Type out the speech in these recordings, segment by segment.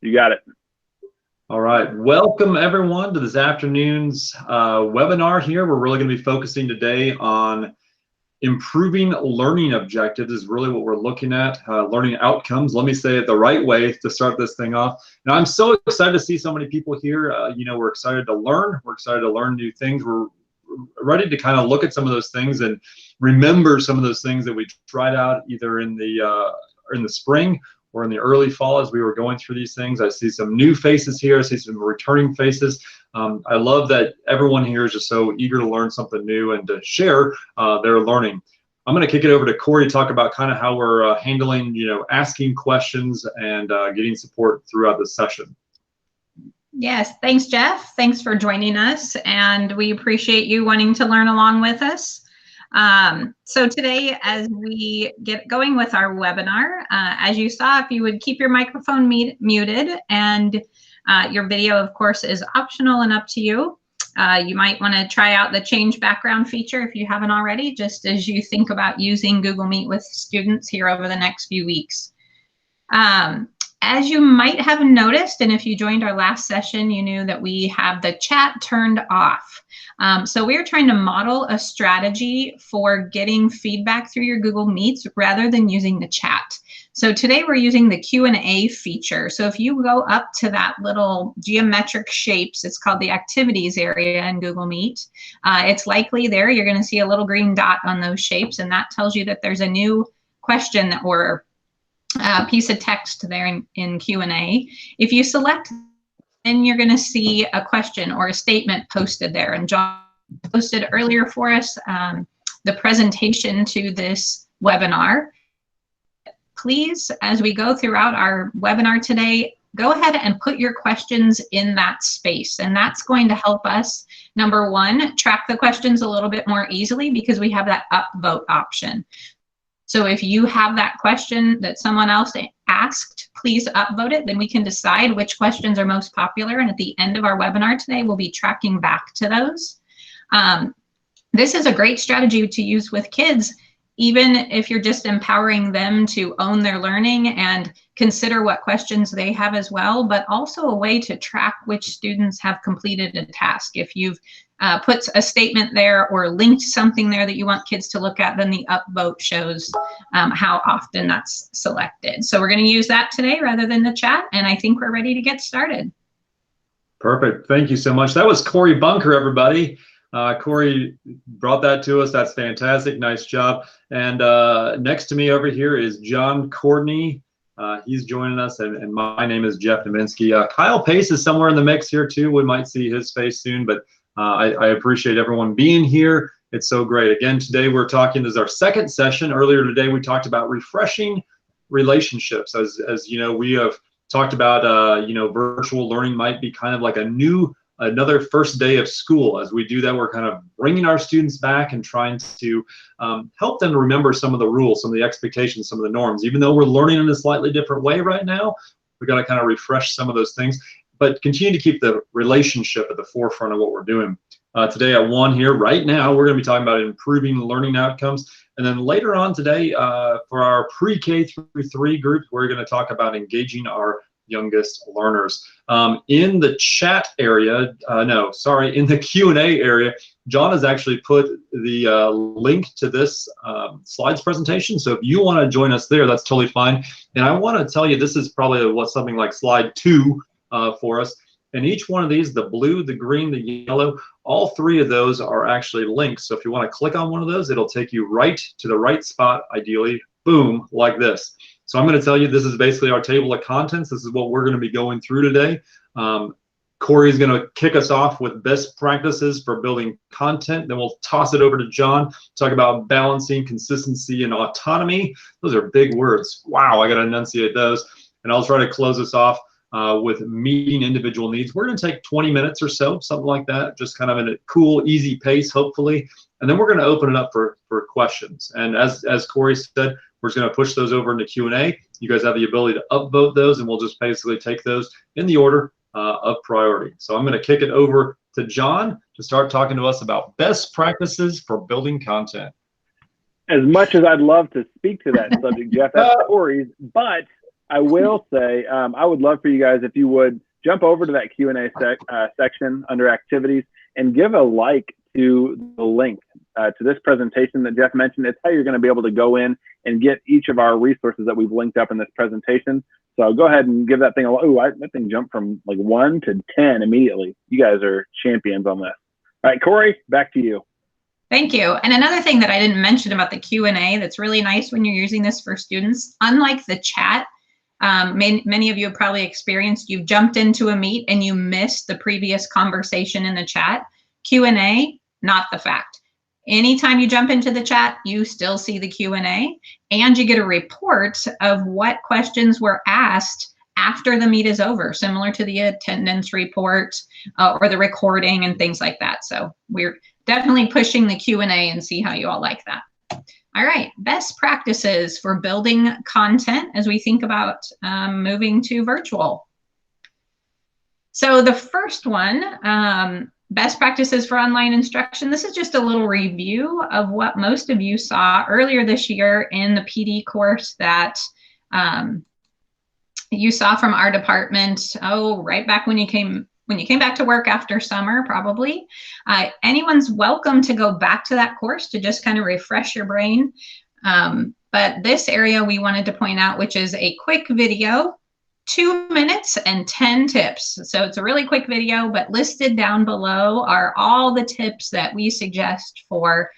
You got it. All right. Welcome, everyone, to this afternoon's webinar here. We're really going to be focusing today on improving learning objectives is really what we're looking at, learning outcomes. Let me say it the right way to start this thing off. Now, I'm so excited to see so many people here. We're excited to learn. We're excited to learn new things. We're ready to kind of look at some of those things and remember some of those things that we tried out either in the spring or in the early fall as we were going through these things. I see some new faces here. I see some returning faces. I love that everyone here is just so eager to learn something new and to share their learning. I'm going to kick it over to Corey to talk about kind of how we're handling, asking questions and getting support throughout the session. Yes, thanks, Jeff. Thanks for joining us, and we appreciate you wanting to learn along with us. So today, as we get going with our webinar, as you saw, if you would keep your microphone muted, and your video, of course, is optional and up to you. You might want to try out the change background feature if you haven't already, just as you think about using Google Meet with students here over the next few weeks. As you might have noticed, and if you joined our last session, you knew that we have the chat turned off. So we're trying to model a strategy for getting feedback through your Google Meets rather than using the chat. So today we're using the Q&A feature. So if you go up to that little geometric shapes, it's called the activities area in Google Meet. It's likely there. You're going to see a little green dot on those shapes, and that tells you that there's a new question or piece of text there in Q&A. If you select, then you're going to see a question or a statement posted there. And John posted earlier for us the presentation to this webinar. Please, as we go throughout our webinar today, go ahead and put your questions in that space. And that's going to help us, number one, track the questions a little bit more easily because we have that upvote option. So if you have that question that someone else asked, please upvote it. Then we can decide which questions are most popular. And at the end of our webinar today, we'll be tracking back to those. This is a great strategy to use with kids, even if you're just empowering them to own their learning and consider what questions they have as well, but also a way to track which students have completed a task. If you've put a statement there or linked something there that you want kids to look at, then the upvote shows how often that's selected. So we're going to use that today rather than the chat, and I think we're ready to get started. Perfect. Thank you so much. That was Corey Bunker, everybody. Corey brought that to us. That's fantastic. Nice job. And next to me over here is John Courtney. He's joining us, and my name is Jeff Naminsky. Kyle Pace is somewhere in the mix here too. We might see his face soon, but I appreciate everyone being here. It's so great. Again, today we're talking, this is our second session. Earlier today, we talked about refreshing relationships. As you know, we have talked about, virtual learning might be kind of like another first day of school. As we do that, we're kind of bringing our students back and trying to help them to remember some of the rules, some of the expectations, some of the norms. Even though we're learning in a slightly different way right now, we've got to kind of refresh some of those things, but continue to keep the relationship at the forefront of what we're doing. Today at 1 here, right now, we're going to be talking about improving learning outcomes. And then later on today, for our pre-K through 3 group, we're going to talk about engaging our youngest learners. In the chat area, in the Q&A area, John has actually put the link to this slides presentation. So if you want to join us there, that's totally fine. And I want to tell you, this is probably something like slide 2 for us. And each one of these, the blue, the green, the yellow, all 3 of those are actually links. So if you want to click on one of those, it'll take you right to the right spot, ideally, boom, like this. So I'm going to tell you, this is basically our table of contents. This is what we're going to be going through today. Corey's going to kick us off with best practices for building content. Then we'll toss it over to John, talk about balancing consistency and autonomy. Those are big words. Wow, I got to enunciate those. And I'll try to close us off with meeting individual needs. We're going to take 20 minutes or so, something like that, just kind of in a cool, easy pace, hopefully. And then we're going to open it up for questions. And as Corey said, we're just going to push those over into Q&A. You guys have the ability to upvote those, and we'll just basically take those in the order of priority. So I'm going to kick it over to John to start talking to us about best practices for building content. As much as I'd love to speak to that subject, Jeff, that's Corey's, but I will say, I would love for you guys, if you would, jump over to that Q&A section under activities and give a like to the link to this presentation that Jeff mentioned. It's how you're going to be able to go in and get each of our resources that we've linked up in this presentation. So go ahead and give that thing a look. Ooh, that thing jumped from like 1 to 10 immediately. You guys are champions on this. All right, Corey, back to you. Thank you. And another thing that I didn't mention about the Q&A that's really nice when you're using this for students, unlike the chat, many of you have probably experienced, you've jumped into a meet and you missed the previous conversation in the chat. Q&A, not the fact. Anytime you jump into the chat, you still see the Q&A, and you get a report of what questions were asked after the meet is over, similar to the attendance report or the recording and things like that. So we're definitely pushing the Q&A and see how you all like that. All right, best practices for building content as we think about moving to virtual. So the first one, best practices for online instruction. This is just a little review of what most of you saw earlier this year in the PD course that you saw from our department, right back when you came back to work after summer, probably. Anyone's welcome to go back to that course to just kind of refresh your brain. But this area we wanted to point out, which is a quick video, 2 minutes and 10 tips. So it's a really quick video, but listed down below are all the tips that we suggest for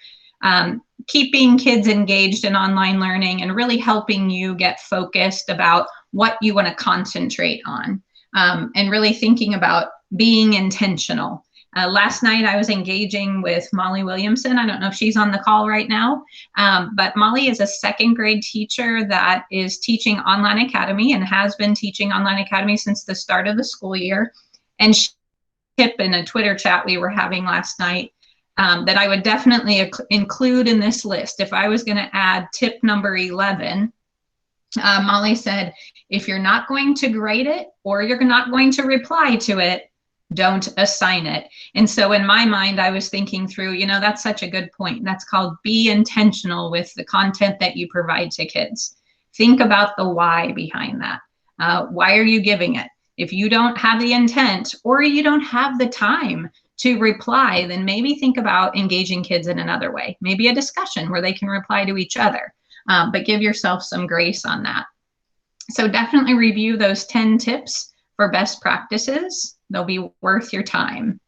keeping kids engaged in online learning and really helping you get focused about what you want to concentrate on, and really thinking about being intentional. Last night I was engaging with Molly Williamson. I don't know if she's on the call right now, but Molly is a 2nd grade teacher that is teaching Online Academy and has been teaching Online Academy since the start of the school year. And she tip in a Twitter chat we were having last night that I would definitely include in this list. If I was going to add tip number 11, Molly said, if you're not going to grade it or you're not going to reply to it, don't assign it. And so in my mind, I was thinking through, that's such a good point. That's called be intentional with the content that you provide to kids. Think about the why behind that. Why are you giving it? If you don't have the intent or you don't have the time to reply, then maybe think about engaging kids in another way. Maybe a discussion where they can reply to each other, but give yourself some grace on that. So definitely review those 10 tips for best practices. They'll be worth your time.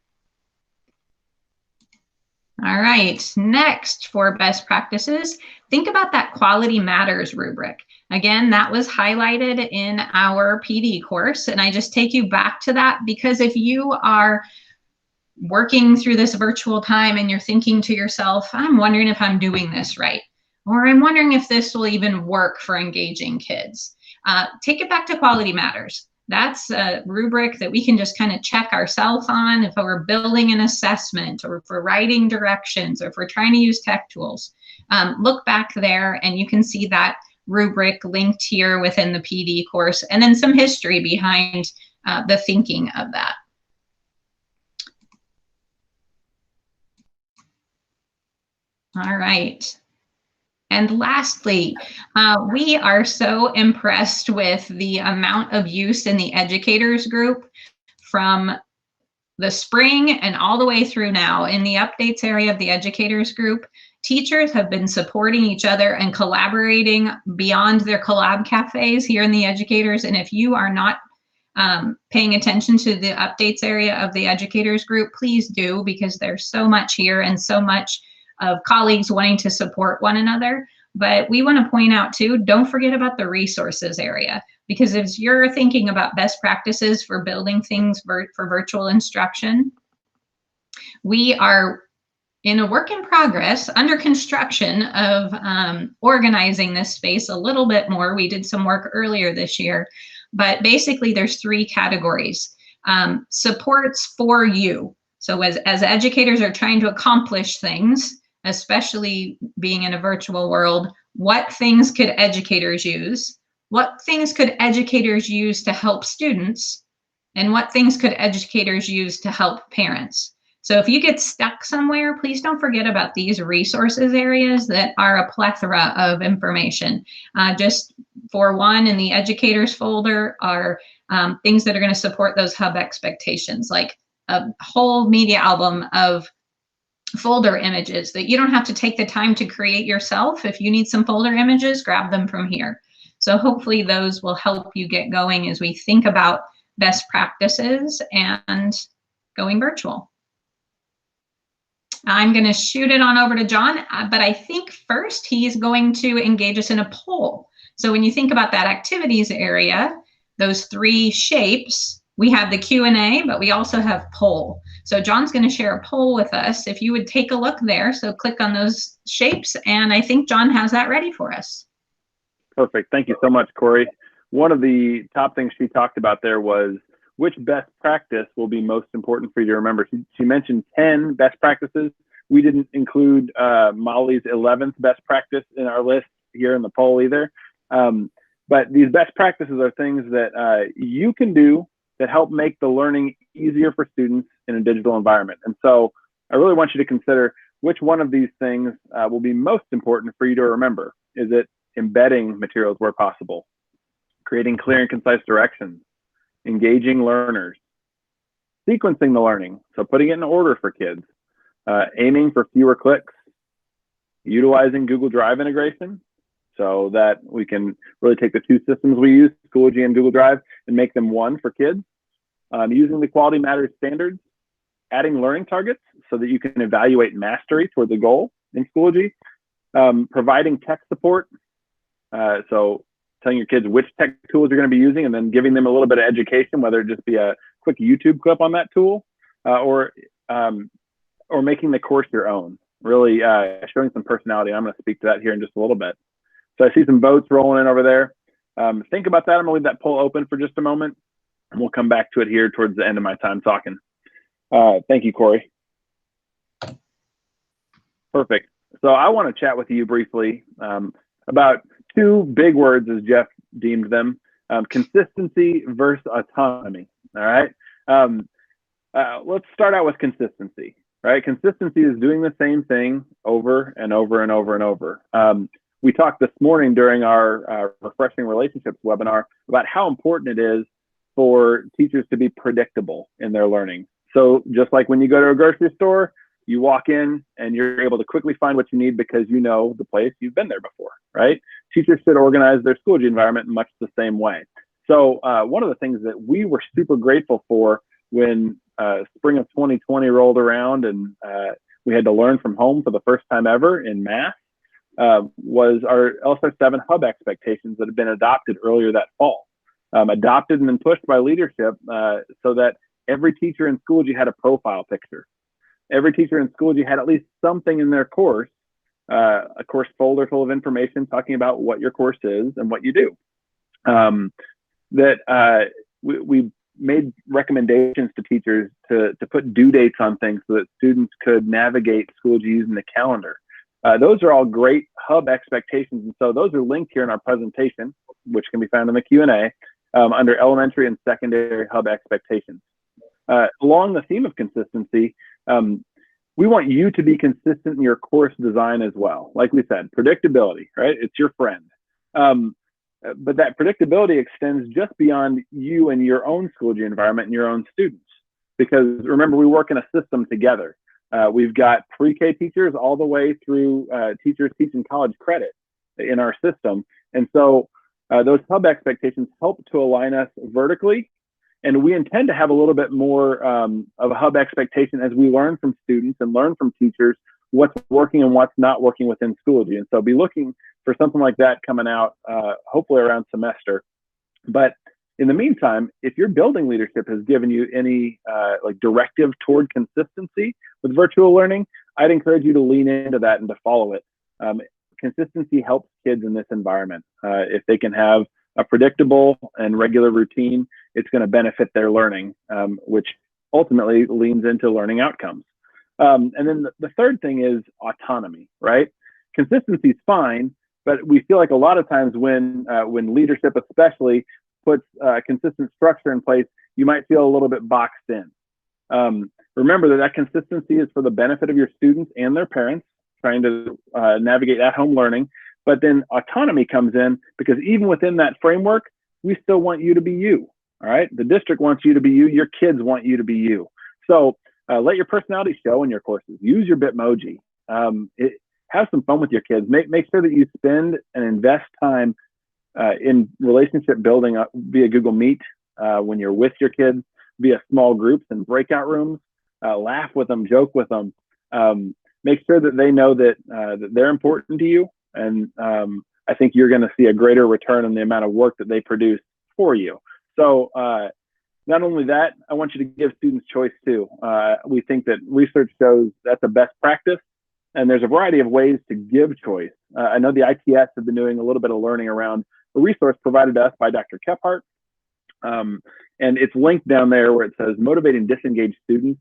All right, next for best practices, think about that quality matters rubric. Again, that was highlighted in our PD course, and I just take you back to that because if you are working through this virtual time and you're thinking to yourself, I'm wondering if I'm doing this right, or I'm wondering if this will even work for engaging kids, take it back to quality matters. That's a rubric that we can just kind of check ourselves on if we're building an assessment or if we're writing directions or if we're trying to use tech tools. Look back there and you can see that rubric linked here within the PD course and then some history behind the thinking of that. All right. And lastly, we are so impressed with the amount of use in the educators group from the spring and all the way through now. In the updates area of the educators group, teachers have been supporting each other and collaborating beyond their collab cafes here in the educators. And if you are not paying attention to the updates area of the educators group, please do, because there's so much here and so much of colleagues wanting to support one another. But we want to point out too, don't forget about the resources area, because if you're thinking about best practices for building things for virtual instruction, we are in a work in progress, under construction of organizing this space a little bit more. We did some work earlier this year, but basically there's 3 categories. Supports for you. So as educators are trying to accomplish things, especially being in a virtual world, what things could educators use? What things could educators use to help students? And what things could educators use to help parents? So if you get stuck somewhere, please don't forget about these resources areas that are a plethora of information. Just for one in the educators folder are things that are going to support those hub expectations, like a whole media album of folder images that you don't have to take the time to create yourself. If you need some folder images, grab them from here. So hopefully those will help you get going as we think about best practices and going virtual. I'm going to shoot it on over to John, but I think first he's going to engage us in a poll. So when you think about that activities area, those three shapes, we have the Q&A, but we also have poll. So John's going to share a poll with us. If you would take a look there, so click on those shapes, and I think John has that ready for us. Perfect. Thank you so much, Corey. One of the top things she talked about there was which best practice will be most important for you to remember. She mentioned 10 best practices. We didn't include Molly's 11th best practice in our list here in the poll either. But these best practices are things that you can do that help make the learning easier for students in a digital environment. And so I really want you to consider which one of these things will be most important for you to remember. Is it embedding materials where possible, creating clear and concise directions, engaging learners, sequencing the learning, so putting it in order for kids, aiming for fewer clicks, utilizing Google Drive integration so that we can really take the two systems we use, Schoology and Google Drive, and make them one for kids, using the Quality Matters standards, adding learning targets so that you can evaluate mastery toward the goal in Schoology, providing tech support, so telling your kids which tech tools you're going to be using and then giving them a little bit of education, whether it just be a quick YouTube clip on that tool or making the course your own, really showing some personality. I'm going to speak to that here in just a little bit. So I see some votes rolling in over there. Think about that. I'm going to leave that poll open for just a moment, and we'll come back to it here towards the end of my time talking. Thank you, Corey. Perfect. So I want to chat with you briefly about two big words, as Jeff deemed them, consistency versus autonomy. All right. Let's start out with consistency, right? Consistency is doing the same thing over and over and over and over. We talked this morning during our Refreshing Relationships webinar about how important it is for teachers to be predictable in their learning. So just like when you go to a grocery store, you walk in and you're able to quickly find what you need because you know the place, you've been there before, right? Teachers should organize their Schoology environment in much the same way. So one of the things that we were super grateful for when spring of 2020 rolled around and we had to learn from home for the first time ever in math was our LSR 7 hub expectations that had been adopted earlier that fall. Adopted and then pushed by leadership so that every teacher in Schoology had a profile picture. Every teacher in Schoology had at least something in their course, a course folder full of information talking about what your course is and what you do. We made recommendations to teachers to put due dates on things so that students could navigate Schoology using the calendar. Those are all great hub expectations. And so those are linked here in our presentation, which can be found in the Q&A under elementary and secondary hub expectations. Along the theme of consistency, we want you to be consistent in your course design as well. Like we said, predictability, right? It's your friend. But that predictability extends just beyond you and your own Schoology environment and your own students. Because remember, we work in a system together. We've got pre-K teachers all the way through teachers teaching college credit in our system. And so those hub expectations help to align us vertically. And we intend to have a little bit more of a hub expectation as we learn from students and learn from teachers what's working and what's not working within Schoology. And so be looking for something like that coming out hopefully around semester. But in the meantime, if your building leadership has given you any like directive toward consistency with virtual learning, I'd encourage you to lean into that and to follow it. Consistency helps kids in this environment. If they can have a predictable and regular routine, it's going to benefit their learning, which ultimately leans into learning outcomes. And then the third thing is autonomy, right? Consistency is fine, but we feel like a lot of times when leadership especially puts consistent structure in place, you might feel a little bit boxed in. Remember that consistency is for the benefit of your students and their parents trying to navigate at-home learning, But then autonomy comes in, because even within that framework, we still want you to be you. All right. The district wants you to be you. Your kids want you to be you. So let your personality show in your courses. Use your Bitmoji. Have some fun with your kids. Make sure that you spend and invest time in relationship building via Google Meet when you're with your kids, via small groups and breakout rooms. Laugh with them, joke with them. Make sure that they know that, that they're important to you. And I think you're going to see a greater return on the amount of work that they produce for you. So not only that, I want you to give students choice too. We think that research shows that's a best practice, and there's a variety of ways to give choice. I know the ITS have been doing a little bit of learning around a resource provided to us by Dr. Kephart. And it's linked down there where it says motivating disengaged students,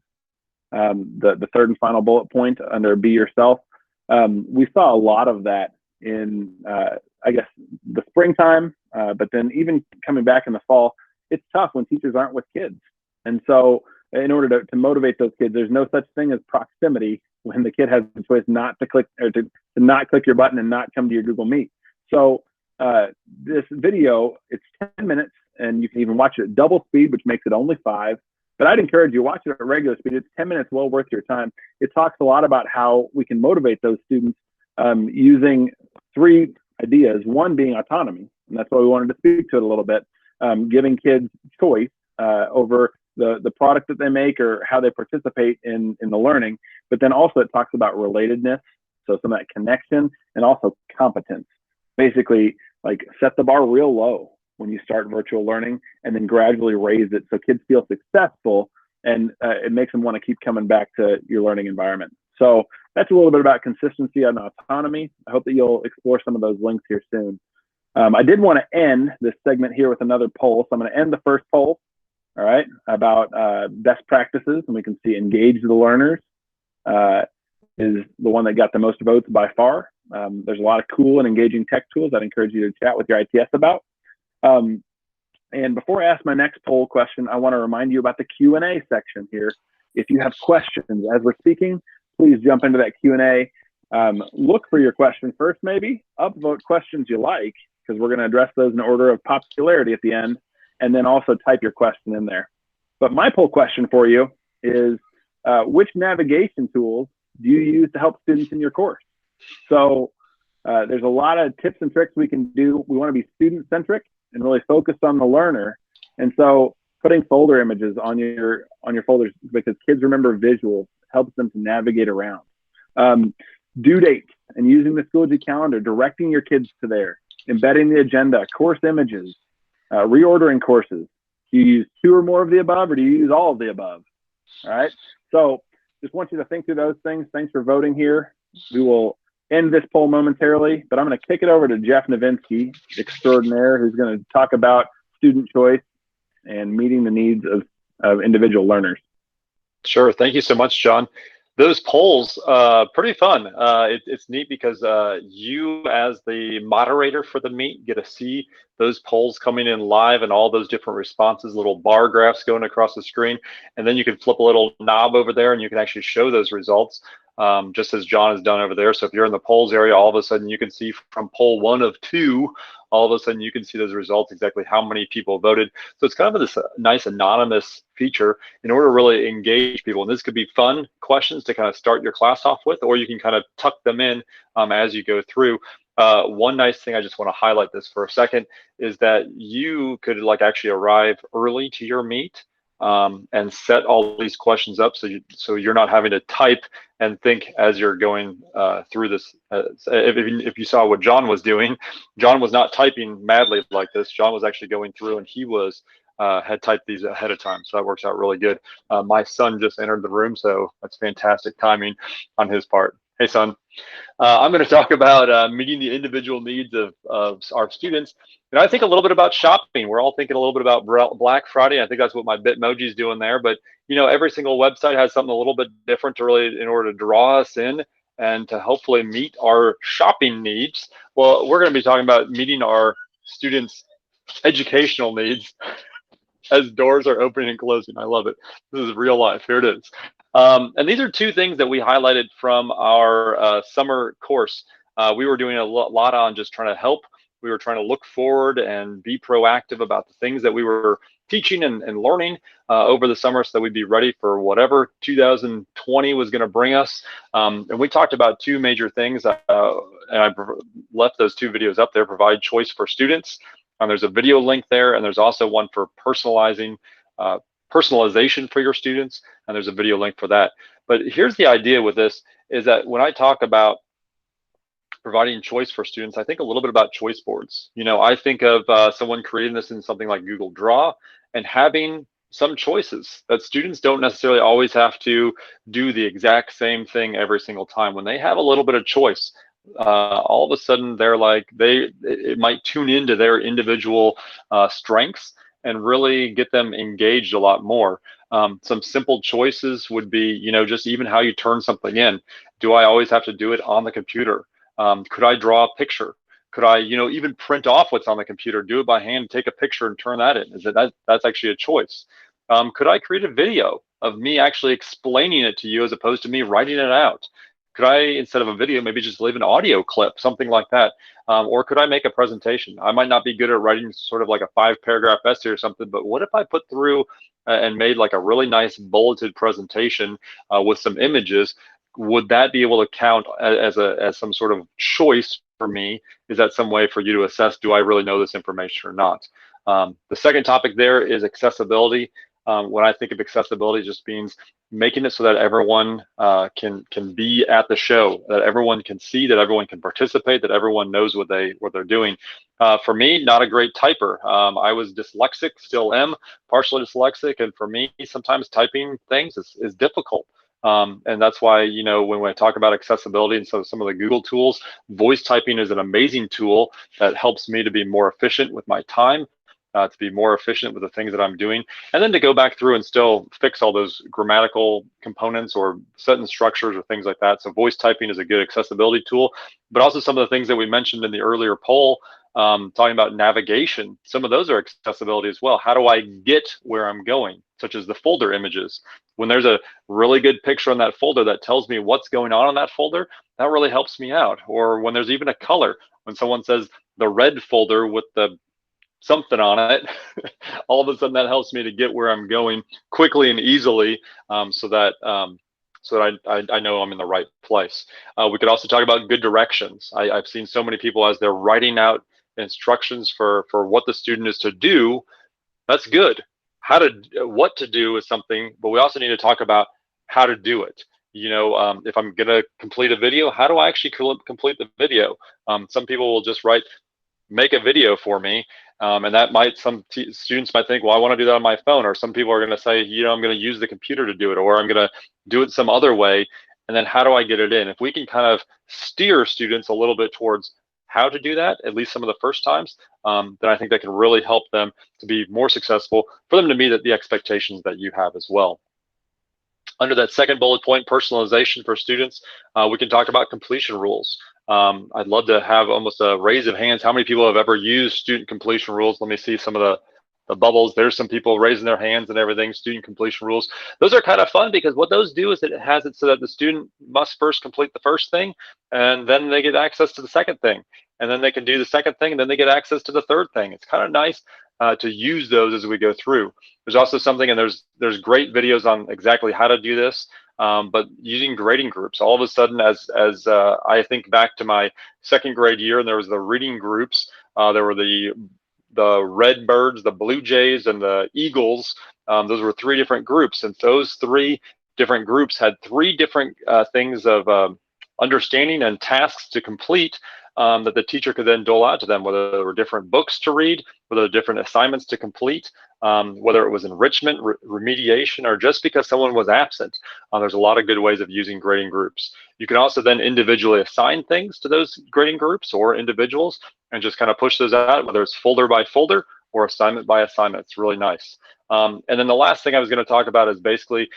the third and final bullet point under Be Yourself. We saw a lot of that in, I guess, the springtime, but then even coming back in the fall. It's tough when teachers aren't with kids. And so in order to motivate those kids, there's no such thing as proximity when the kid has the choice not to click, or to not click your button and not come to your Google Meet. So this video, it's 10 minutes, and you can even watch it at double speed, which makes it only 5. But I'd encourage you to watch it at regular speed. It's 10 minutes well worth your time. It talks a lot about how we can motivate those students using 3 ideas, one being autonomy. And that's why we wanted to speak to it a little bit. Giving kids choice over the product that they make or how they participate in the learning. But then also it talks about relatedness, so some of that connection, and also competence. Basically, like, set the bar real low when you start virtual learning, and then gradually raise it so kids feel successful, and it makes them want to keep coming back to your learning environment. So that's a little bit about consistency and autonomy. I hope that you'll explore some of those links here soon. I did want to end this segment here with another poll. So I'm going to end the first poll, all right, about best practices. And we can see engage the learners is the one that got the most votes by far. There's a lot of cool and engaging tech tools I'd encourage you to chat with your ITS about. And before I ask my next poll question, I want to remind you about the Q&A section here. If you have questions as we're speaking, please jump into that Q&A. Look for your question first, maybe. Upvote questions you like, because we're going to address those in order of popularity at the end, and then also type your question in there. But my poll question for you is, which navigation tools do you use to help students in your course? So there's a lot of tips and tricks we can do. We want to be student-centric and really focused on the learner. And so putting folder images on your folders, because kids remember visuals, helps them to navigate around. Due dates and using the Schoology calendar, directing your kids to there. Embedding the agenda, course images, reordering courses. Do you use 2 or more of the above, or do you use all of the above? All right. So just want you to think through those things. Thanks for voting here. We will end this poll momentarily, but I'm going to kick it over to Jeff Nowinski, extraordinaire, who's going to talk about student choice and meeting the needs of individual learners. Sure. Thank you so much, John. Those polls, pretty fun. It's neat because you, as the moderator for the meet, get to see those polls coming in live and all those different responses, little bar graphs going across the screen. And then you can flip a little knob over there and you can actually show those results, just as John has done over there. So if you're in the polls area, all of a sudden you can see from poll 1 of 2, all of a sudden you can see those results, exactly how many people voted. So it's kind of this nice anonymous feature in order to really engage people. And this could be fun questions to kind of start your class off with, or you can kind of tuck them in as you go through. One nice thing, I just want to highlight this for a second, is that you could actually arrive early to your meet and set all these questions up so you're not having to type and think as you're going through this. If you saw what John was doing, John was not typing madly like this. John was actually going through, and he was had typed these ahead of time, so that works out really good. My son just entered the room, so that's fantastic timing on his part. Hey, son. I'm going to talk about meeting the individual needs of our students. And I think a little bit about shopping. We're all thinking a little bit about Black Friday. I think that's what my Bitmoji is doing there. But, you know, every single website has something a little bit different to really, in order to draw us in and to hopefully meet our shopping needs. Well, we're going to be talking about meeting our students' educational needs as doors are opening and closing. I love it. This is real life. Here it is. And these are 2 things that we highlighted from our summer course. we were doing a lot on just trying to help. We were trying to look forward and be proactive about the things that we were teaching and learning over the summer, so that we'd be ready for whatever 2020 was going to bring us. And we talked about two major things, and I left those two videos up there: provide choice for students. There's a video link there, and there's also one for personalization for your students, and there's a video link for that. But here's the idea with this, is that when I talk about providing choice for students, I think a little bit about choice boards. You know, I think of someone creating this in something like Google Draw and having some choices that students don't necessarily always have to do the exact same thing every single time. When they have a little bit of choice, all of a sudden they're like, it might tune into their individual strengths and really get them engaged a lot more. Some simple choices would be, you know, just even how you turn something in. Do I always have to do it on the computer? Could I draw a picture? Could I, you know, even print off what's on the computer, do it by hand, take a picture and turn that in? That's actually a choice. Could I create a video of me actually explaining it to you as opposed to me writing it out? Could I, instead of a video, maybe just leave an audio clip, something like that? Or could I make a presentation? I might not be good at writing sort of like a 5-paragraph essay or something, but what if I put through and made like a really nice bulleted presentation with some images? Would that be able to count as some sort of choice for me? Is that some way for you to assess, do I really know this information or not? The second topic there is accessibility. When I think of accessibility, it just means making it so that everyone can be at the show, that everyone can see, that everyone can participate, that everyone knows what they're doing. For me, not a great typer. I was dyslexic, still am partially dyslexic, and for me, sometimes typing things is difficult. And that's why, you know, when I talk about accessibility and so some of the Google tools, voice typing is an amazing tool that helps me to be more efficient with my time, to be more efficient with the things that I'm doing, and then to go back through and still fix all those grammatical components or sentence structures or things like that. So voice typing is a good accessibility tool, but also some of the things that we mentioned in the earlier poll, talking about navigation, some of those are accessibility as well. How do I get where I'm going, such as the folder images? When there's a really good picture on that folder that tells me what's going on in that folder, that really helps me out. Or when there's even a color, when someone says the red folder with the something on it, all of a sudden that helps me to get where I'm going quickly and easily, so that I know I'm in the right place. We could also talk about good directions. I've seen so many people, as they're writing out instructions for what the student is to do, that's good. What to do is something, but we also need to talk about how to do it. You know, if I'm gonna complete a video, how do I actually complete the video? Some people will just write, make a video for me, and that might, some students might think, well, I want to do that on my phone, or some people are going to say, you know, I'm going to use the computer to do it, or I'm going to do it some other way. And then how do I get it in? If we can kind of steer students a little bit towards how to do that, at least some of the first times, then I think that can really help them to be more successful, for them to meet the expectations that you have as well. Under that second bullet point, personalization for students, we can talk about completion rules. I'd love to have almost a raise of hands. How many people have ever used student completion rules? Let me see some of the bubbles. There's some people raising their hands and everything. Student completion rules. Those are kind of fun, because what those do is it has it so that the student must first complete the first thing, and then they get access to the second thing. And then they can do the second thing, and then they get access to the third thing. It's kind of nice to use those as we go through. There's also something, and there's great videos on exactly how to do this. But using grading groups, all of a sudden, as I think back to my second grade year, and there was the reading groups, there were the Redbirds, the Blue Jays, and the Eagles. Those were 3 different groups, and those 3 different groups had 3 different things of understanding and tasks to complete, that the teacher could then dole out to them, whether there were different books to read, whether there were different assignments to complete, whether it was enrichment, remediation, or just because someone was absent. There's a lot of good ways of using grading groups. You can also then individually assign things to those grading groups or individuals, and just kind of push those out, whether it's folder by folder or assignment by assignment. It's really nice. And then the last thing I was going to talk about is basically,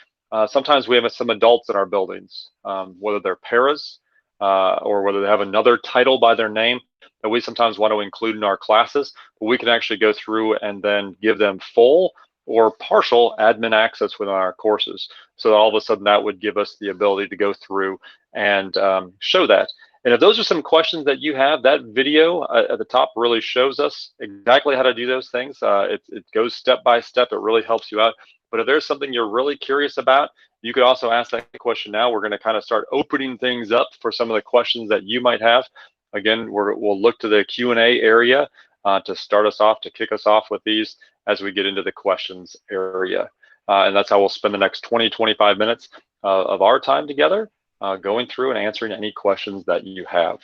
sometimes we have some adults in our buildings, whether they're paras, or whether they have another title by their name that we sometimes want to include in our classes, but we can actually go through and then give them full or partial admin access within our courses. So all of a sudden that would give us the ability to go through and show that. And if those are some questions that you have, that video at the top really shows us exactly how to do those things. It goes step by step. It really helps you out. But if there's something you're really curious about, you could also ask that question now. We're going to kind of start opening things up for some of the questions that you might have. Again, we'll look to the Q&A area to start us off, to kick us off with these as we get into the questions area. And that's how we'll spend the next 20-25 minutes of our time together, going through and answering any questions that you have.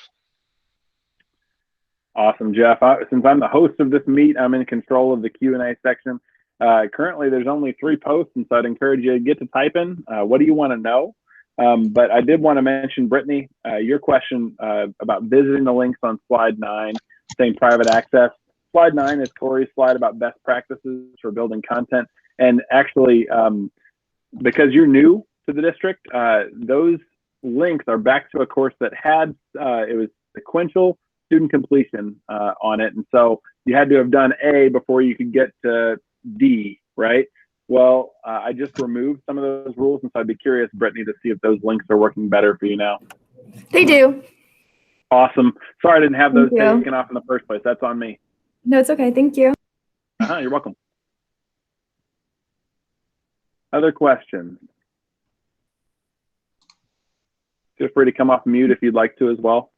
Awesome, Jeff. Since I'm the host of this meet, I'm in control of the Q&A section. Currently, there's only 3 posts, and so I'd encourage you to get to type in. What do you want to know? But I did want to mention, Brittany, your question about visiting the links on slide 9, saying private access. Slide 9 is Corey's slide about best practices for building content. And actually, because you're new to the district, those links are back to a course that had, it was sequential student completion on it. And so you had to have done A before you could get to D, right? Well, I just removed some of those rules, and so I'd be curious, Brittany, to see if those links are working better for you now. They do. Awesome. Sorry I didn't have those taken off in the first place. That's on me. No, it's okay. Thank you. You're welcome. Other questions? Feel free to come off mute if you'd like to as well.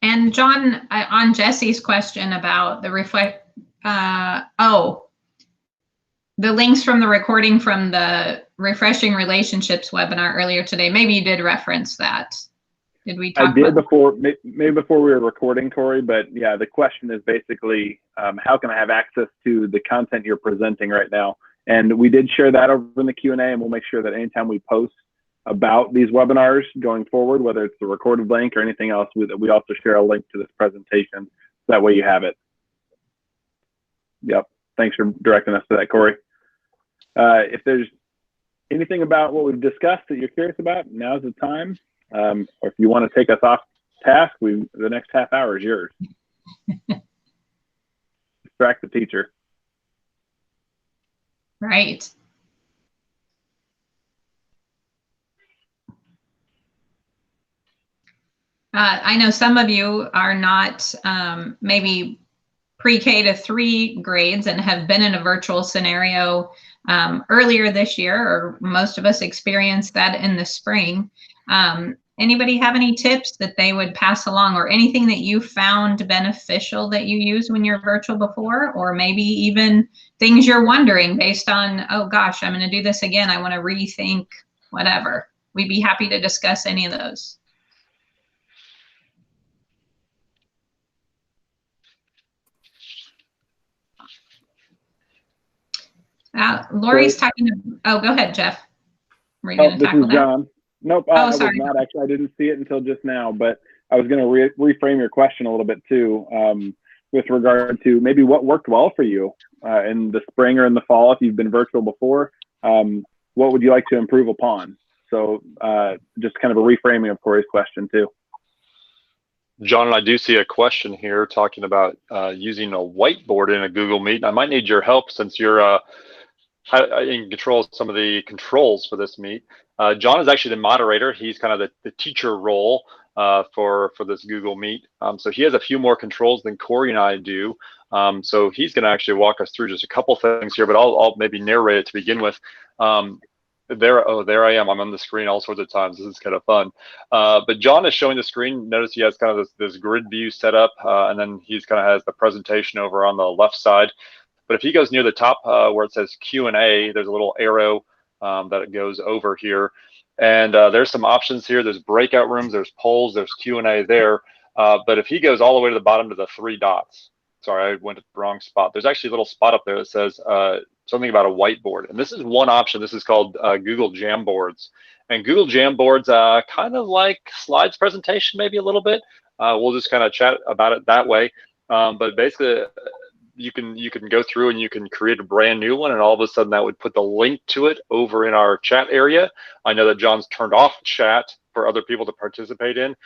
And John, on Jesse's question about the the links from the recording from the Refreshing Relationships webinar earlier today, maybe you did reference that. Did we talk about before, maybe before we were recording, Corey, but yeah, the question is basically, how can I have access to the content you're presenting right now? And we did share that over in the Q&A, and we'll make sure that anytime we post about these webinars going forward, whether it's the recorded link or anything else, we also share a link to this presentation. So that way you have it. Yep. Thanks for directing us to that, Corey. If there's anything about what we've discussed that you're curious about, now's the time. Or if you want to take us off task, the next half hour is yours. Distract the teacher. Right. I know some of you are not maybe pre-K to 3 grades and have been in a virtual scenario earlier this year, or most of us experienced that in the spring. Anybody have any tips that they would pass along, or anything that you found beneficial that you used when you're virtual before, or maybe even things you're wondering based on, oh gosh, I'm going to do this again, I want to rethink whatever? We'd be happy to discuss any of those. Lori's talking to, oh, go ahead, Jeff. Were you going to tackle that? John. Nope, oh, I was sorry. not actually. I didn't see it until just now, but I was going to reframe your question a little bit too, with regard to maybe what worked well for you in the spring or in the fall. If you've been virtual before, what would you like to improve upon? So just kind of a reframing of Corey's question too. John, I do see a question here talking about using a whiteboard in a Google Meet. I might need your help since you're in control of some of the controls for this meet. John is actually the moderator. He's kind of the teacher role for this Google Meet. So he has a few more controls than Corey and I do. So he's going to actually walk us through just a couple things here, but I'll maybe narrate it to begin with. There I am. I'm on the screen all sorts of times. This is kind of fun. But John is showing the screen. Notice he has kind of this grid view set up, and then he's kind of has the presentation over on the left side. But if he goes near the top where it says Q&A, there's a little arrow that it goes over here. And there's some options here. There's breakout rooms, there's polls, there's Q&A there. But if he goes all the way to the bottom to the 3 dots, sorry, I went to the wrong spot. There's actually a little spot up there that says something about a whiteboard. And this is one option. This is called Google Jamboards. And Google Jamboards kind of like slides presentation, maybe a little bit. We'll just kind of chat about it that way. But basically, you can go through and you can create a brand new one, and all of a sudden that would put the link to it over in our chat area. I know that John's turned off chat for other people to participate in.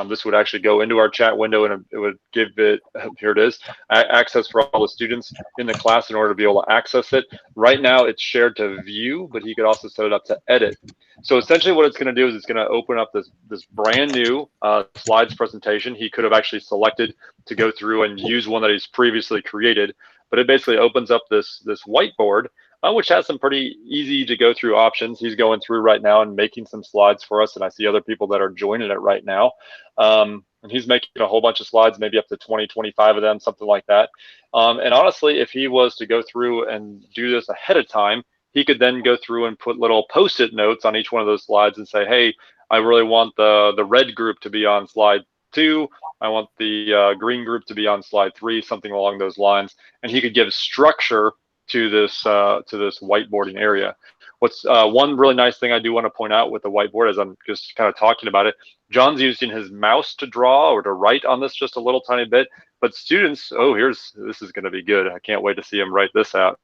This would actually go into our chat window, and it would give it, here it is, access for all the students in the class in order to be able to access it. Right now it's shared to view, but he could also set it up to edit. So essentially what it's going to do is it's going to open up this brand new slides presentation. He could have actually selected to go through and use one that he's previously created, but it basically opens up this whiteboard, which has some pretty easy to go through options. He's going through right now and making some slides for us, and I see other people that are joining it right now. And he's making a whole bunch of slides, maybe up to 20, 25 of them, something like that. And honestly, if he was to go through and do this ahead of time, he could then go through and put little post-it notes on each one of those slides and say, hey, I really want the red group to be on slide 2. I want the green group to be on slide 3, something along those lines. And he could give structure to this whiteboarding area. What's one really nice thing I do want to point out with the whiteboard, as I'm just kind of talking about it, John's using his mouse to draw or to write on this just a little tiny bit, but students, this is going to be good. I can't wait to see him write this out.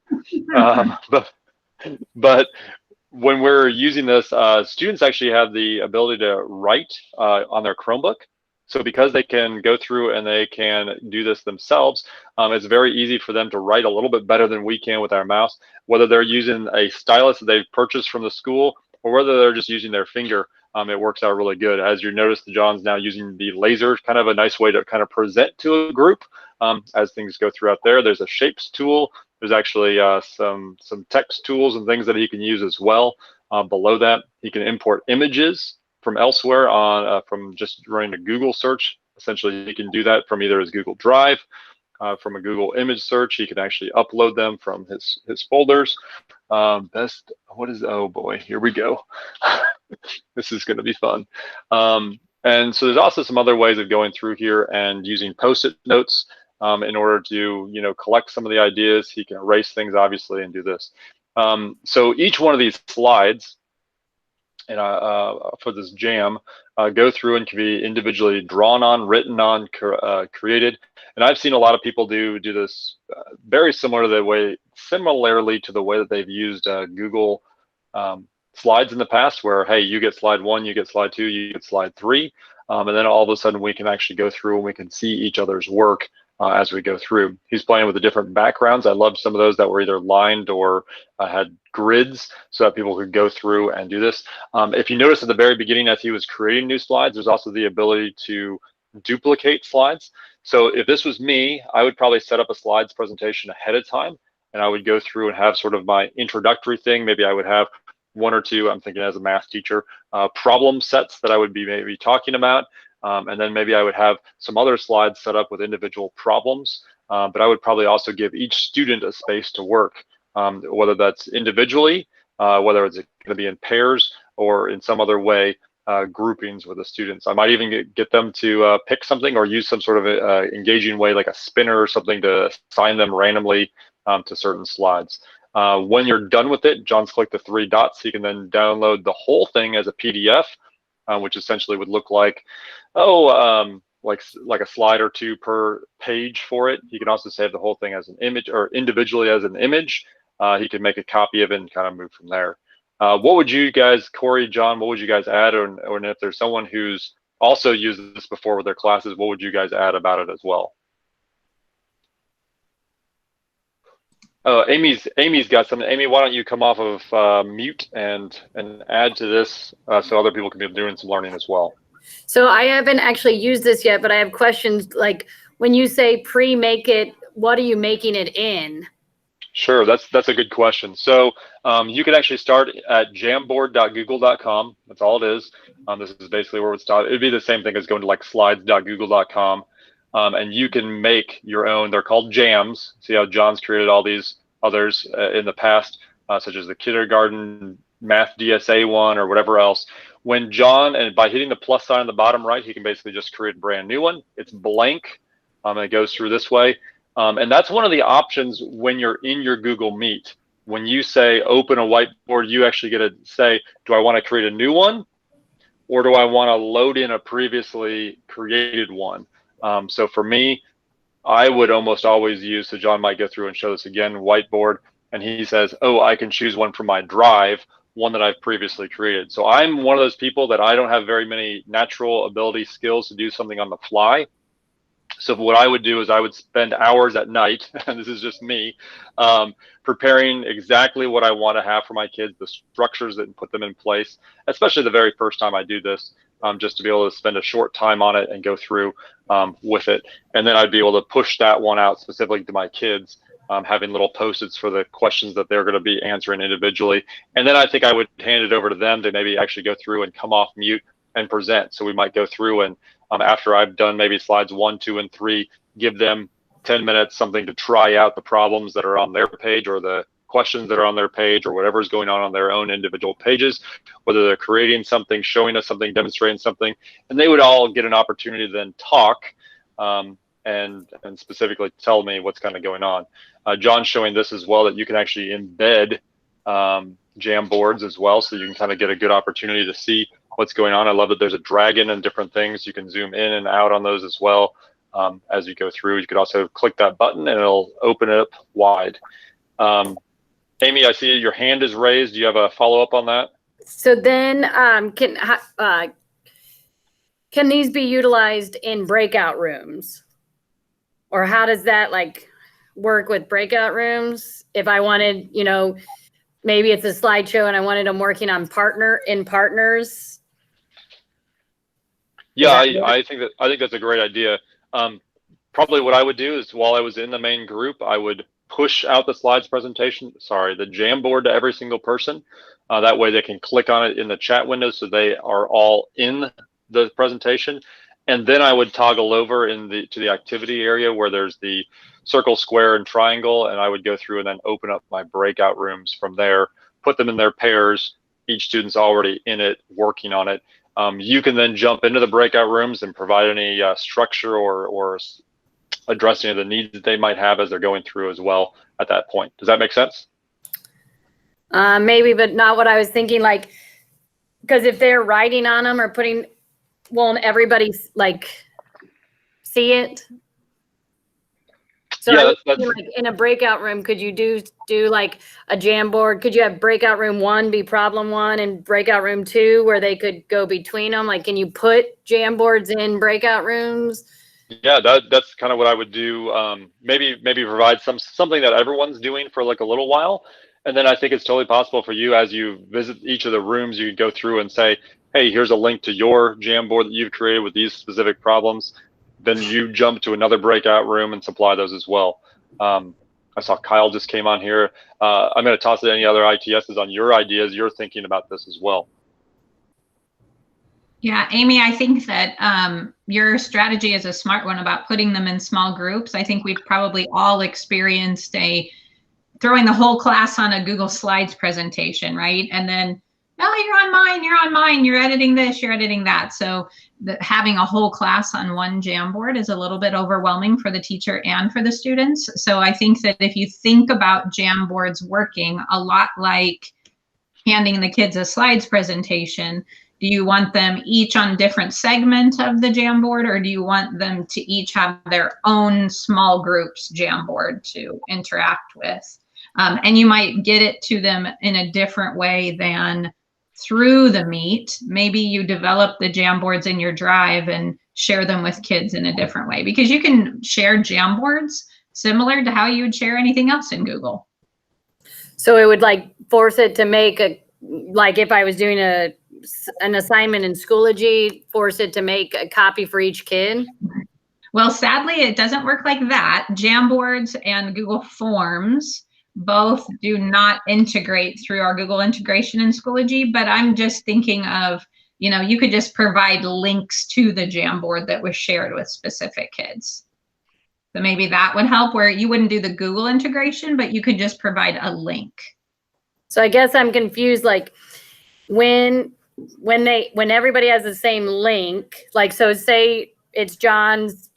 But when we're using this, students actually have the ability to write on their Chromebook. So because they can go through and they can do this themselves, it's very easy for them to write a little bit better than we can with our mouse, whether they're using a stylus that they've purchased from the school or whether they're just using their finger. It works out really good. As you notice, John's now using the laser, kind of a nice way to kind of present to a group as things go throughout there. There's a shapes tool. There's actually some text tools and things that he can use as well. Below that, he can import images from elsewhere from just running a Google search. Essentially, he can do that from either his Google Drive, from a Google image search. He can actually upload them from his folders. Oh boy, here we go. This is going to be fun. And so there's also some other ways of going through here and using post-it notes in order to collect some of the ideas. He can erase things obviously and do this. So each one of these slides, and for this jam, go through and can be individually drawn on, written on, created. And I've seen a lot of people do this very similarly to the way that they've used Google slides in the past, where, hey, you get slide 1, you get slide 2, you get slide 3. And then all of a sudden we can actually go through and we can see each other's work as we go through. He's playing with the different backgrounds. I loved some of those that were either lined or had grids so that people could go through and do this. If you notice at the very beginning, as he was creating new slides, there's also the ability to duplicate slides. So if this was me, I would probably set up a slides presentation ahead of time, and I would go through and have sort of my introductory thing. Maybe I would have 1 or 2, I'm thinking as a math teacher, problem sets that I would be maybe talking about. And then maybe I would have some other slides set up with individual problems, but I would probably also give each student a space to work, whether that's individually, whether it's going to be in pairs or in some other way, groupings with the students. I might even get them to pick something or use some sort of engaging way, like a spinner or something, to assign them randomly to certain slides. When you're done with it, John's clicked the 3 dots. He can then download the whole thing as a PDF, which essentially would look like, like a slide or 2 per page for it. He can also save the whole thing as an image or individually as an image. He can make a copy of it and kind of move from there. What would you guys, Corey, John, what would you guys add? Or if there's someone who's also used this before with their classes, what would you guys add about it as well? Oh, Amy's got something. Amy, why don't you come off of mute and add to this so other people can be doing some learning as well. So I haven't actually used this yet, but I have questions like, when you say pre-make it, what are you making it in? Sure, that's a good question. So you can actually start at jamboard.google.com. That's all it is. This is basically where it would start. It'd be the same thing as going to like slides.google.com. And you can make your own. They're called jams. See how John's created all these others in the past, such as the kindergarten math DSA one or whatever else. When John, and by hitting the plus sign on the bottom right, he can basically just create a brand new one. It's blank, and it goes through this way. And that's one of the options when you're in your Google Meet. When you say open a whiteboard, you actually get to say, do I want to create a new one, or do I want to load in a previously created one? So for me, I would almost always use, so John might go through and show this again, whiteboard, and he says, oh, I can choose one from my drive, one that I've previously created. So I'm one of those people that I don't have very many natural ability skills to do something on the fly. So what I would do is I would spend hours at night, and this is just me, preparing exactly what I want to have for my kids, the structures that put them in place, especially the very first time I do this, just to be able to spend a short time on it and go through with it. And then I'd be able to push that one out specifically to my kids, having little post-its for the questions that they're going to be answering individually. And then I think I would hand it over to them to maybe actually go through and come off mute and present. So we might go through and after I've done maybe slides 1, 2, and 3, give them 10 minutes, something to try out the problems that are on their page or the questions that are on their page or whatever is going on their own individual pages, whether they're creating something, showing us something, demonstrating something, and they would all get an opportunity to then talk and specifically tell me what's kind of going on. John's showing this as well, that you can actually embed Jamboards as well, so you can kind of get a good opportunity to see what's going on. I love that there's a dragon and different things. You can zoom in and out on those as well as you go through. You could also click that button and it'll open it up wide. Amy, I see your hand is raised. Do you have a follow-up on that? So then can these be utilized in breakout rooms? Or how does that like work with breakout rooms? If I wanted, you know, maybe it's a slideshow and I wanted them working on partners. Yeah, I think that's a great idea. Probably what I would do is while I was in the main group, I would push out the the Jamboard to every single person. That way they can click on it in the chat window so they are all in the presentation. And then I would toggle over to the activity area where there's the circle, square, and triangle, and I would go through and then open up my breakout rooms from there, put them in their pairs. Each student's already in it, working on it. You can then jump into the breakout rooms and provide any structure or address any of the needs that they might have as they're going through as well at that point. Does that make sense? Maybe, but not what I was thinking. Like, because if they're writing on them or won't everybody like see it? So yeah, like in a breakout room, could you do like a Jamboard? Could you have breakout room 1 be problem 1 and breakout room 2 where they could go between them? Like, can you put Jamboards in breakout rooms? Yeah, that's kind of what I would do. Maybe provide something that everyone's doing for like a little while. And then I think it's totally possible for you as you visit each of the rooms, you could go through and say, hey, here's a link to your Jamboard that you've created with these specific problems. Then you jump to another breakout room and supply those as well. I saw Kyle just came on here. I'm going to toss it to any other ITSs on your ideas. You're thinking about this as well. Yeah, Amy, I think that your strategy is a smart one about putting them in small groups. I think we've probably all experienced throwing the whole class on a Google Slides presentation, right? And then, oh, you're on mine, you're editing this, you're editing that. So having a whole class on one Jamboard is a little bit overwhelming for the teacher and for the students. So I think that if you think about Jamboards working a lot like handing the kids a slides presentation, do you want them each on different segment of the Jamboard, or do you want them to each have their own small groups Jamboard to interact with? And you might get it to them in a different way than through the Meet. Maybe you develop the Jamboards in your Drive and share them with kids in a different way, because you can share Jamboards similar to how you would share anything else in Google. So it would like force it to make like if I was doing an assignment in Schoology, force it to make a copy for each kid? Well, sadly, it doesn't work like that. Jamboards and Google Forms both do not integrate through our Google integration in Schoology, but I'm just thinking of, you could just provide links to the Jamboard that was shared with specific kids. So maybe that would help, where you wouldn't do the Google integration, but you could just provide a link. So I guess I'm confused, like when everybody has the same link, like, so say it's John's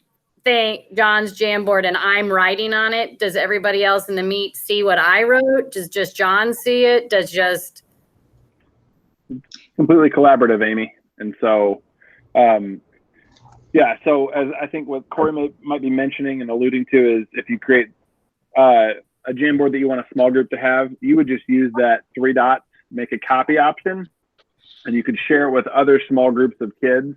Jamboard and I'm writing on it, does everybody else in the Meet see what I wrote? Does just John see it? Completely collaborative, Amy. And so, yeah, so as I think what Corey might be mentioning and alluding to is if you create a Jamboard that you want a small group to have, you would just use that 3 dots make a copy option, and you could share it with other small groups of kids.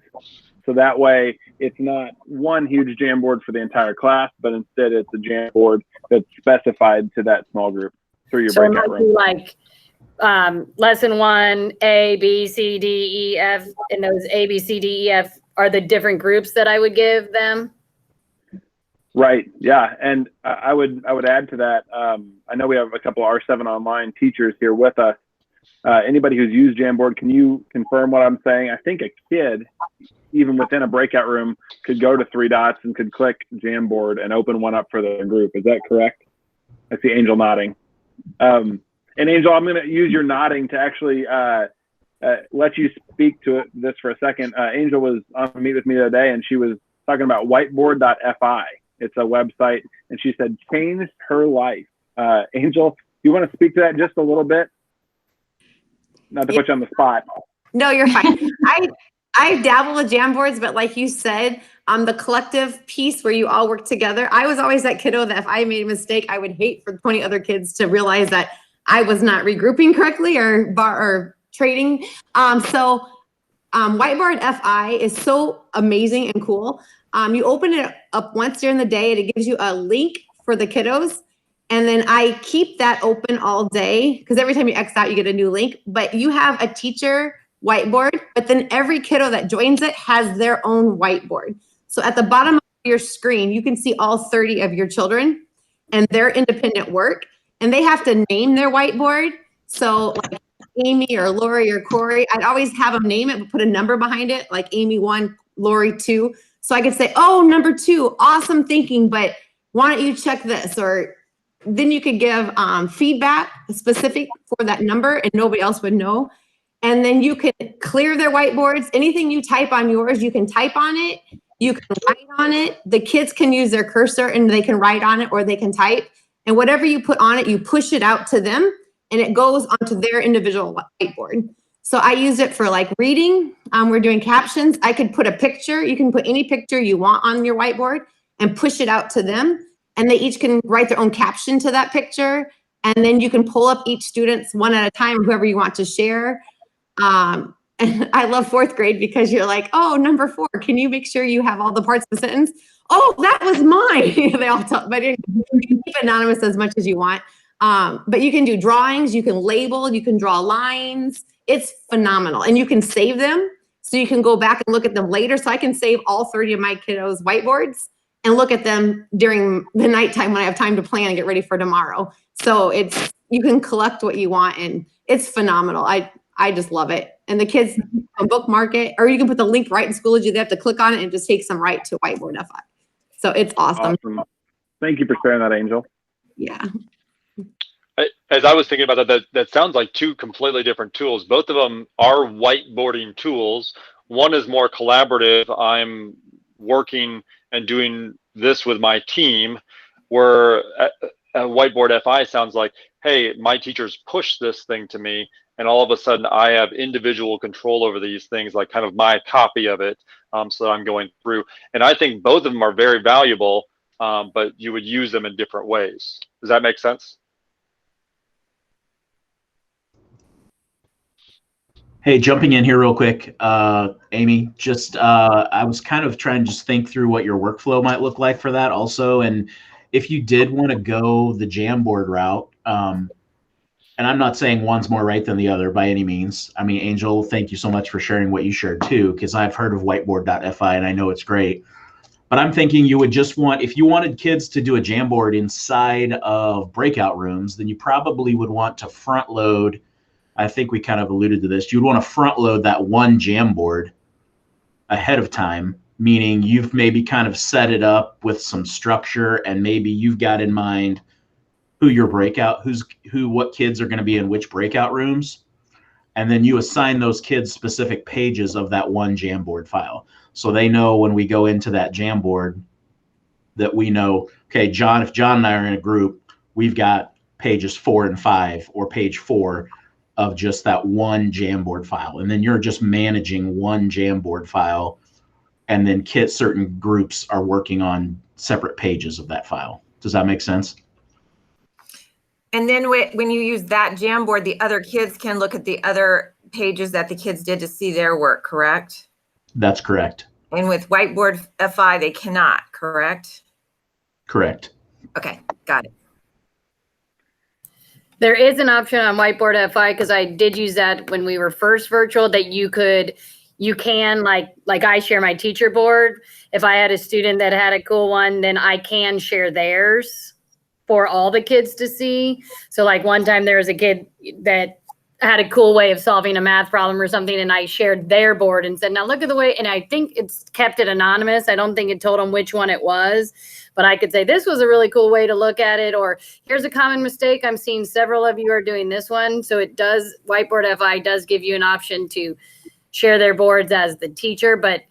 So that way it's not one huge Jamboard for the entire class, but instead it's a Jamboard that's specified to that small group through your breakout room. Like lesson 1, A, B, C, D, E, F, and those A, B, C, D, E, F are the different groups that I would give them. Right. Yeah. And I would add to that. I know we have a couple R7 online teachers here with us. Anybody who's used Jamboard, can you confirm what I'm saying? I think a kid, even within a breakout room, could go to 3 dots and could click Jamboard and open one up for the group. Is that correct? I see Angel nodding. And Angel, I'm going to use your nodding to actually let you speak to this for a second. Angel was on a meet with me the other day, and she was talking about Whiteboard.fi. It's a website, and she said changed her life. Angel, you want to speak to that just a little bit? Not to put you on the spot. No, you're fine. I dabble with Jamboards, but like you said, the collective piece where you all work together. I was always that kiddo that if I made a mistake, I would hate for 20 other kids to realize that I was not regrouping correctly or trading. Whiteboard.fi is so amazing and cool. You open it up once during the day and it gives you a link for the kiddos. And then I keep that open all day because every time you X out, you get a new link. But you have a teacher whiteboard, but then every kiddo that joins it has their own whiteboard. So at the bottom of your screen, you can see all 30 of your children and their independent work. And they have to name their whiteboard. So like Amy or Lori or Corey, I'd always have them name it, but put a number behind it, like Amy 1, Lori 2. So I could say, oh, number 2, awesome thinking, but why don't you check this? Or then you could give feedback specific for that number and nobody else would know. And then you can clear their whiteboards. Anything you type on yours, you can type on it. You can write on it. The kids can use their cursor and they can write on it or they can type. And whatever you put on it, you push it out to them and it goes onto their individual whiteboard. So I use it for like reading. We're doing captions. I could put a picture. You can put any picture you want on your whiteboard and push it out to them. And they each can write their own caption to that picture. And then you can pull up each student's one at a time, whoever you want to share. And I love 4th grade because you're like, oh, number 4, can you make sure you have all the parts of the sentence? Oh, that was mine. They all tell, but you can keep it anonymous as much as you want. But you can do drawings, you can label, you can draw lines. It's phenomenal. And you can save them. So you can go back and look at them later. So I can save all 30 of my kiddos' whiteboards and look at them during the nighttime when I have time to plan and get ready for tomorrow. So you can collect what you want and it's phenomenal. I just love it. And the kids can bookmark it, or you can put the link right in Schoology. They have to click on it and it just takes them right to Whiteboard.fi. So it's awesome. Thank you for sharing that, Angel. Yeah. As I was thinking about that sounds like 2 completely different tools. Both of them are whiteboarding tools. One is more collaborative. I'm working and doing this with my team, where Whiteboard.fi sounds like, hey, my teachers push this thing to me, and all of a sudden I have individual control over these things, like kind of my copy of it, so that I'm going through. And I think both of them are very valuable, but you would use them in different ways. Does that make sense? Hey, jumping in here real quick, Amy, I was kind of trying to just think through what your workflow might look like for that also. And if you did want to go the Jamboard route, and I'm not saying one's more right than the other by any means. I mean, Angel, thank you so much for sharing what you shared too, because I've heard of Whiteboard.fi and I know it's great. But I'm thinking you would just want, if you wanted kids to do a Jamboard inside of breakout rooms, then you probably would want to front load. I think we kind of alluded to this. You'd want to front load that one Jamboard ahead of time, meaning you've maybe kind of set it up with some structure and maybe you've got in mind who your what kids are going to be in which breakout rooms. And then you assign those kids specific pages of that one Jamboard file. So they know when we go into that Jamboard that we know, okay, John, if John and I are in a group, we've got pages 4 and 5 or page 4 of just that one Jamboard file. And then you're just managing one Jamboard file. And then certain groups are working on separate pages of that file. Does that make sense? And then when you use that Jamboard, the other kids can look at the other pages that the kids did to see their work, correct? That's correct. And with WhiteboardFi, they cannot, correct? Correct. Okay, got it. There is an option on WhiteboardFi, because I did use that when we were first virtual, that you can like I share my teacher board. If I had a student that had a cool one, then I can share theirs for all the kids to see. So like one time there was a kid that had a cool way of solving a math problem or something, and I shared their board and said, now look at the way, and I think it's kept it anonymous. I don't think it told them which one it was, but I could say, this was a really cool way to look at it, or here's a common mistake. I'm seeing several of you are doing this one. So it does, WhiteboardFi does give you an option to share their boards as the teacher, but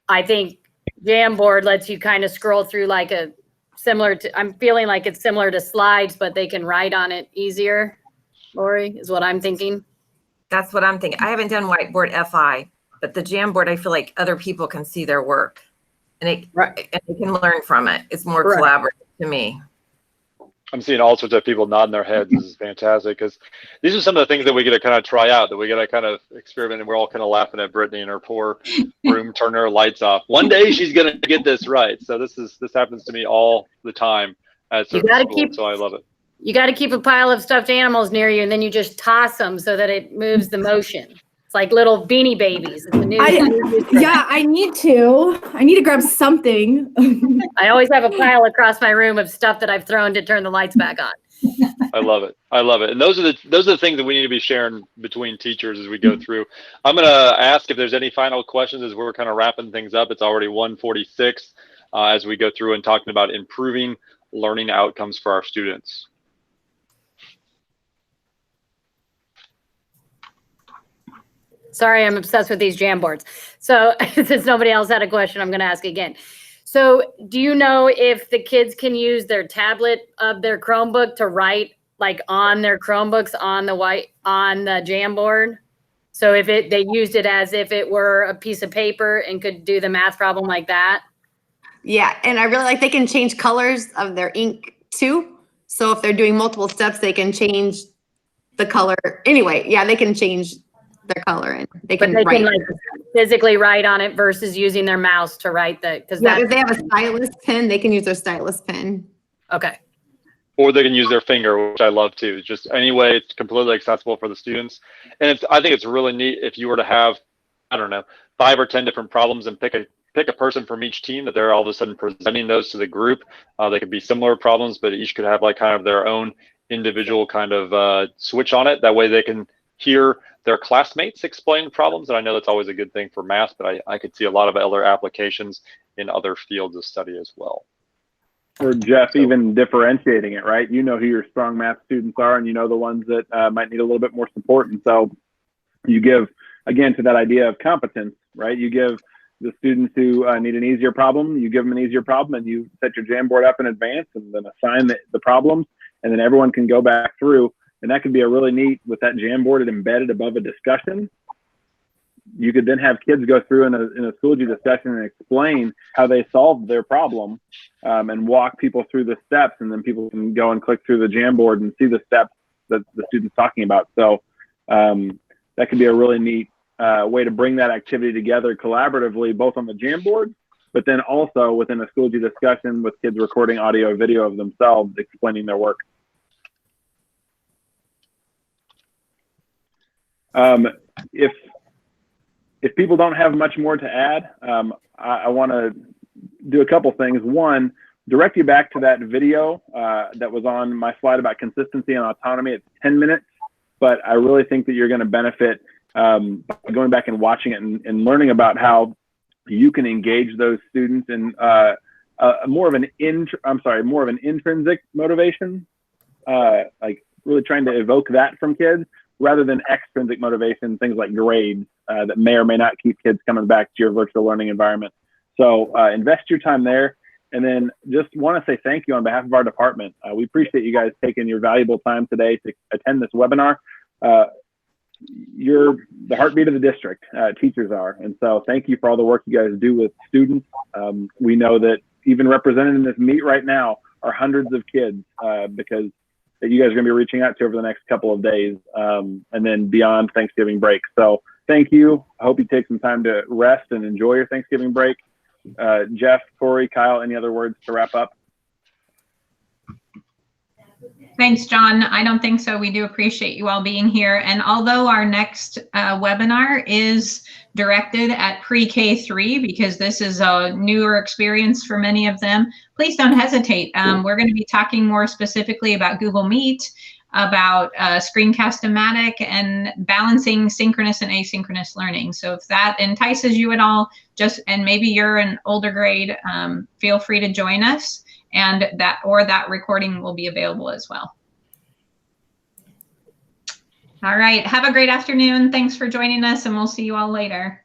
I think Jamboard lets you kind of scroll through like a similar to, I'm feeling like it's similar to slides, but they can write on it easier. Lori, is what I'm thinking. That's what I'm thinking. I haven't done WhiteboardFi, but the Jamboard, I feel like other people can see their work and they can learn from it. It's more collaborative to me. I'm seeing all sorts of people nodding their heads. This is fantastic, because these are some of the things that we get to kind of try out, that we get to kind of experiment, and we're all kind of laughing at Brittany and her poor room turning her lights off. One day she's going to get this right. So this happens to me all the time at school, so I love it. You got to keep a pile of stuffed animals near you, and then you just toss them so that it moves the motion. It's like little Beanie Babies. It's a new, yeah, I need to grab something. I always have a pile across my room of stuff that I've thrown to turn the lights back on. I love it. I love it. And those are the things that we need to be sharing between teachers as we go through. I'm going to ask if there's any final questions as we're kind of wrapping things up. It's already 1:46 as we go through and talking about improving learning outcomes for our students. Sorry, I'm obsessed with these Jamboards. So since nobody else had a question, I'm going to ask again. So do you know if the kids can use their tablet of their Chromebook to write like on their Chromebooks on the Jamboard? So if they used it as if it were a piece of paper and could do the math problem like that? Yeah, and I really like they can change colors of their ink too. So if they're doing multiple steps, they can change the color. Anyway, yeah, they can change their color and they can like physically write on it versus using their mouse to write because if they have a stylus pen, they can use their stylus pen. Okay. Or they can use their finger, which I love too. Just anyway, it's completely accessible for the students. And I think it's really neat if you were to have, I don't know, 5 or 10 different problems and pick a person from each team that they're all of a sudden presenting those to the group. They could be similar problems, but each could have like kind of their own individual kind of switch on it. That way they can hear their classmates explain problems. And I know that's always a good thing for math, but I could see a lot of other applications in other fields of study as well. Or Jeff, even differentiating it, right? You know who your strong math students are, and you know the ones that might need a little bit more support. And so you give, again, to that idea of competence, right? You give the students who need an easier problem, you give them an easier problem, and you set your Jamboard up in advance and then assign the problems, and then everyone can go back through. And that could be a really neat, with that Jamboard embedded above a discussion. You could then have kids go through in a Schoology discussion and explain how they solved their problem and walk people through the steps. And then people can go and click through the Jamboard and see the steps that the student's talking about. So that could be a really neat way to bring that activity together collaboratively, both on the Jamboard, but then also within a Schoology discussion with kids recording audio, video of themselves explaining their work. If people don't have much more to add, I want to do a couple things. One, direct you back to that video that was on my slide about consistency and autonomy. It's 10 minutes, but I really think that you're going to benefit by going back and watching it and learning about how you can engage those students in more of an intrinsic motivation, like really trying to evoke that from kids, rather than extrinsic motivation, things like grades that may or may not keep kids coming back to your virtual learning environment. So invest your time there. And then just want to say thank you on behalf of our department. We appreciate you guys taking your valuable time today to attend this webinar. You're the heartbeat of the district, teachers are. And so thank you for all the work you guys do with students. We know that even represented in this meet right now are hundreds of kids because that you guys are going to be reaching out to over the next couple of days, and then beyond Thanksgiving break. So thank you. I hope you take some time to rest and enjoy your Thanksgiving break. Jeff, Corey, Kyle, any other words to wrap up? Thanks, John. I don't think so. We do appreciate you all being here. And although our next webinar is directed at pre-K3, because this is a newer experience for many of them, please don't hesitate. We're going to be talking more specifically about Google Meet, about Screencast-O-Matic, and balancing synchronous and asynchronous learning. So if that entices you at all, and maybe you're an older grade, feel free to join us. And that recording will be available as well. All right, have a great afternoon. Thanks for joining us, and we'll see you all later.